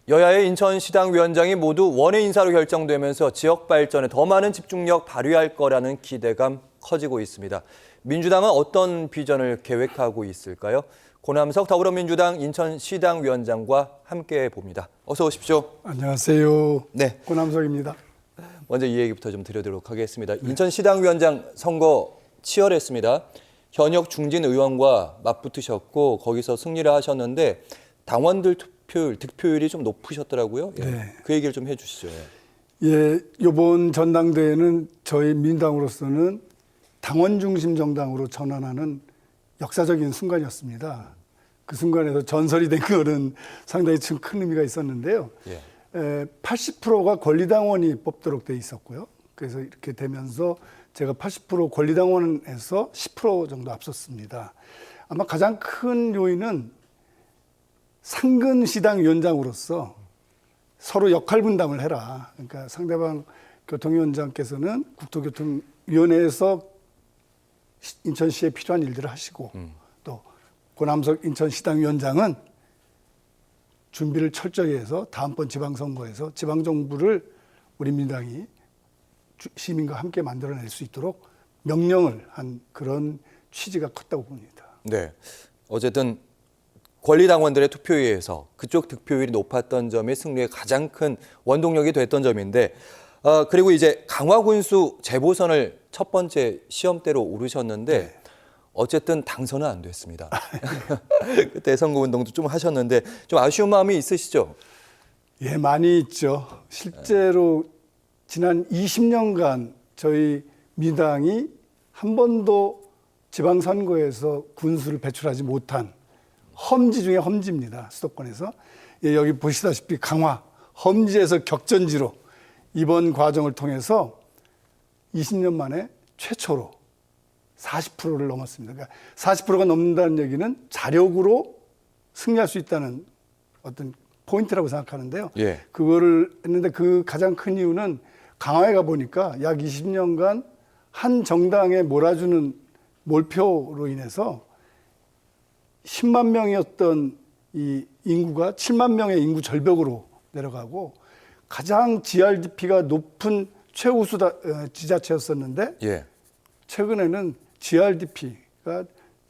여야의 인천시당 위원장이 모두 원외 인사로 결정되면서 지역 발전에 더 많은 집중력 발휘할 거라는 기대감 커지고 있습니다. 민주당은 어떤 비전을 계획하고 있을까요? 고남석 더불어민주당 인천시당 위원장과 함께 봅니다. 어서 오십시오. 안녕하세요. 네. 고남석입니다. 먼저 이 얘기부터 좀 드려도록 하겠습니다. 인천시당 위원장 선거 치열했습니다. 현역 중진 의원과 맞붙으셨고 거기서 승리를 하셨는데 당원들 득표율이 좀 높으셨더라고요. 예. 네. 그 얘기를 좀 해주시죠. 예, 이번 전당대회는 저희 민당으로서는 당원 중심 정당으로 전환하는 역사적인 순간이었습니다. 그 순간에서 전설이 된 거는 상당히 큰 의미가 있었는데요. 예. 80%가 권리당원이 뽑도록 돼 있었고요. 그래서 이렇게 되면서 제가 80% 권리당원에서 10% 정도 앞섰습니다. 아마 가장 큰 요인은 상근시당 위원장으로서 서로 역할 분담을 해라. 그러니까 상대방 교통위원장께서는 국토교통위원회에서 인천시에 필요한 일들을 하시고 또 고남석 인천시당 위원장은 준비를 철저히 해서 다음번 지방선거에서 지방정부를 우리 민당이 시민과 함께 만들어낼 수 있도록 명령을 한 그런 취지가 컸다고 봅니다. 네. 어쨌든 권리당원들의 투표에 의해서 그쪽 득표율이 높았던 점이 승리의 가장 큰 원동력이 됐던 점인데 그리고 이제 강화군수 재보선을 첫 번째 시험대로 오르셨는데 네. 어쨌든 당선은 안 됐습니다. 그때 선거운동도 좀 하셨는데 좀 아쉬운 마음이 있으시죠? 예, 많이 있죠. 실제로 지난 20년간 저희 민당이 한 번도 지방선거에서 군수를 배출하지 못한 험지 중에 험지입니다. 수도권에서. 예, 여기 보시다시피 강화, 험지에서 격전지로 이번 과정을 통해서 20년 만에 최초로 40%를 넘었습니다. 그러니까 40%가 넘는다는 얘기는 자력으로 승리할 수 있다는 어떤 포인트라고 생각하는데요. 예. 그거를 했는데 그 가장 큰 이유는 강화에 가 보니까 약 20년간 한 정당에 몰아주는 몰표로 인해서 10만 명이었던 이 인구가 7만 명의 인구 절벽으로 내려가고 가장 GRDP가 높은 최우수 지자체였었는데 예. 최근에는 GRDP가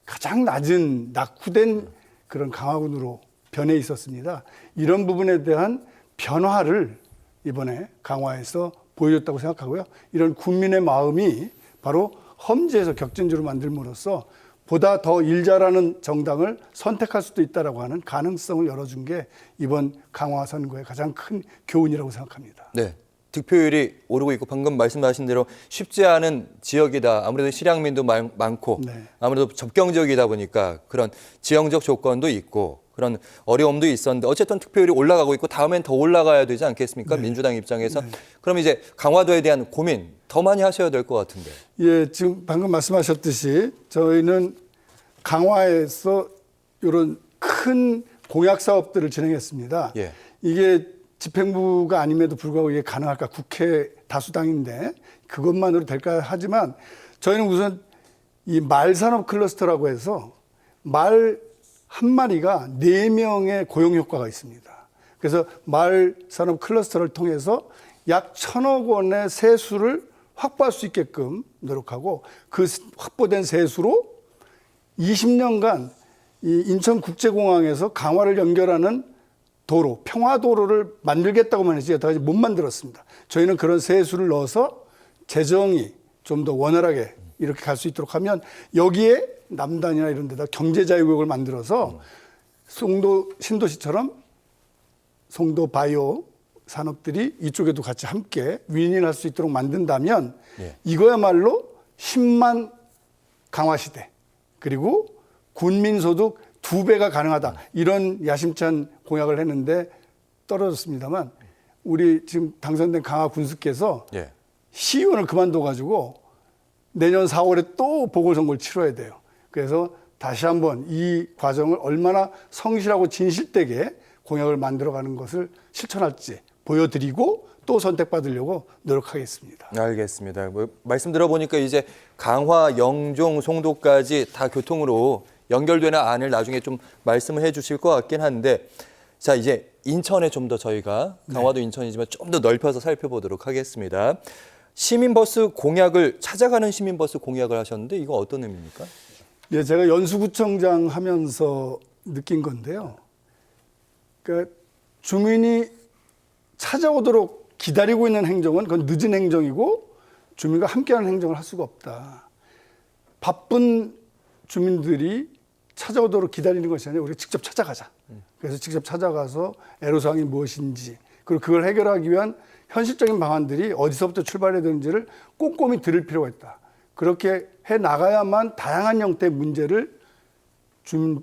가장 낮은 낙후된 그런 강화군으로 변해 있었습니다. 이런 부분에 대한 변화를 이번에 강화에서 보여줬다고 생각하고요. 이런 국민의 마음이 바로 험지에서 격전지로 만들므로써 보다 더 일 잘하는 정당을 선택할 수도 있다라고 하는 가능성을 열어준 게 이번 강화 선거의 가장 큰 교훈이라고 생각합니다. 네. 득표율이 오르고 있고 방금 말씀하신 대로 쉽지 않은 지역이다. 아무래도 실향민도 많고 네. 아무래도 접경 지역이다 보니까 그런 지형적 조건도 있고 그런 어려움도 있었는데 어쨌든 득표율이 올라가고 있고 다음엔 더 올라가야 되지 않겠습니까? 네. 민주당 입장에서. 그럼 이제 강화도에 대한 고민 더 많이 하셔야 될 것 같은데. 예, 지금 방금 말씀하셨듯이 저희는 강화에서 이런 큰 공약 사업들을 진행했습니다. 예. 이게 집행부가 아님에도 불구하고 이게 가능할까? 국회 다수당인데 그것만으로 될까 하지만 저희는 우선 이 말산업 클러스터라고 해서 말 한 마리가 4명의 고용 효과가 있습니다. 그래서 말산업 클러스터를 통해서 약 1,000억 원의 세수를 확보할 수 있게끔 노력하고 그 확보된 세수로 20년간 이 인천국제공항에서 강화를 연결하는 도로, 평화도로를 만들겠다고만 했지 여태까지 못 만들었습니다. 저희는 그런 세수를 넣어서 재정이 좀 더 원활하게 이렇게 갈 수 있도록 하면 여기에 남단이나 이런 데다 경제자유구역을 만들어서 송도 신도시처럼 송도 바이오 산업들이 이쪽에도 같이 함께 윈윈할 수 있도록 만든다면 예. 이거야말로 10만 강화시대 그리고 군민소득 2배가 가능하다. 이런 야심찬 공약을 했는데 떨어졌습니다만 우리 지금 당선된 강화 군수께서 예. 시의원을 그만둬가지고 내년 4월에 또 보궐선거를 치러야 돼요. 그래서 다시 한번 이 과정을 얼마나 성실하고 진실되게 공약을 만들어가는 것을 실천할지 보여드리고 또 선택받으려고 노력하겠습니다. 알겠습니다. 말씀 들어보니까 이제 강화, 영종, 송도까지 다 교통으로 연결되는 안을 나중에 좀 말씀을 해 주실 것 같긴 한데 자, 이제 인천에 좀 더 저희가 강화도 인천이지만 좀 더 넓혀서 살펴보도록 하겠습니다. 시민버스 공약을 찾아가는 시민버스 공약을 하셨는데 이거 어떤 의미입니까? 예, 제가 연수구청장 하면서 느낀 건데요. 그러니까 주민이 찾아오도록 기다리고 있는 행정은 그건 늦은 행정이고 주민과 함께하는 행정을 할 수가 없다. 바쁜 주민들이 찾아오도록 기다리는 것이 아니라 우리가 직접 찾아가자. 그래서 직접 찾아가서 애로사항이 무엇인지 그리고 그걸 해결하기 위한 현실적인 방안들이 어디서부터 출발해야 되는지를 꼼꼼히 들을 필요가 있다. 그렇게 해 나가야만 다양한 형태의 문제를 주민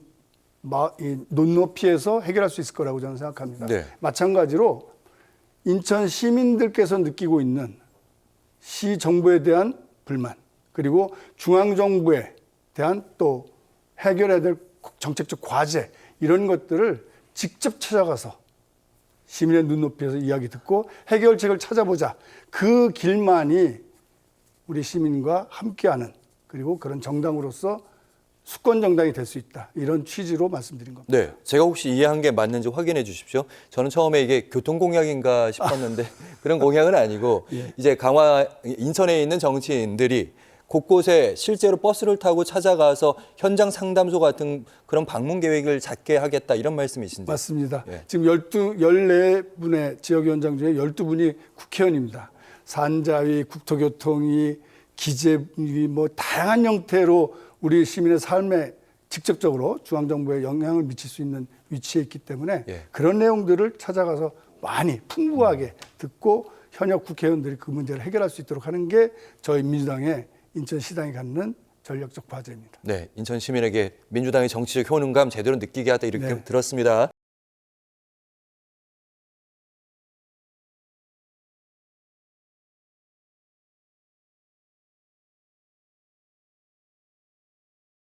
눈높이에서 해결할 수 있을 거라고 저는 생각합니다. 네. 마찬가지로 인천 시민들께서 느끼고 있는 시 정부에 대한 불만 그리고 중앙 정부에 대한 또 해결해야 될 정책적 과제 이런 것들을 직접 찾아가서 시민의 눈높이에서 이야기 듣고 해결책을 찾아보자. 그 길만이 우리 시민과 함께하는 그리고 그런 정당으로서 수권 정당이 될 수 있다. 이런 취지로 말씀드린 겁니다. 네, 제가 혹시 이해한 게 맞는지 확인해 주십시오. 저는 처음에 이게 교통 공약인가 싶었는데 그런 공약은 아니고 예. 이제 인천에 있는 정치인들이 곳곳에 실제로 버스를 타고 찾아가서 현장 상담소 같은 그런 방문 계획을 잡게 하겠다 이런 말씀이신데. 맞습니다. 예. 지금 14분의 지역위원장 중에 12분이 국회의원입니다. 산자위, 국토교통위, 기재위 뭐 다양한 형태로 우리 시민의 삶에 직접적으로 중앙정부에 영향을 미칠 수 있는 위치에 있기 때문에 예. 그런 내용들을 찾아가서 많이 풍부하게 듣고 현역 국회의원들이 그 문제를 해결할 수 있도록 하는 게 저희 민주당의 인천시당이 갖는 전략적 과제입니다. 네, 인천 시민에게 민주당의 정치적 효능감 제대로 느끼게 하다 이렇게 네. 들었습니다.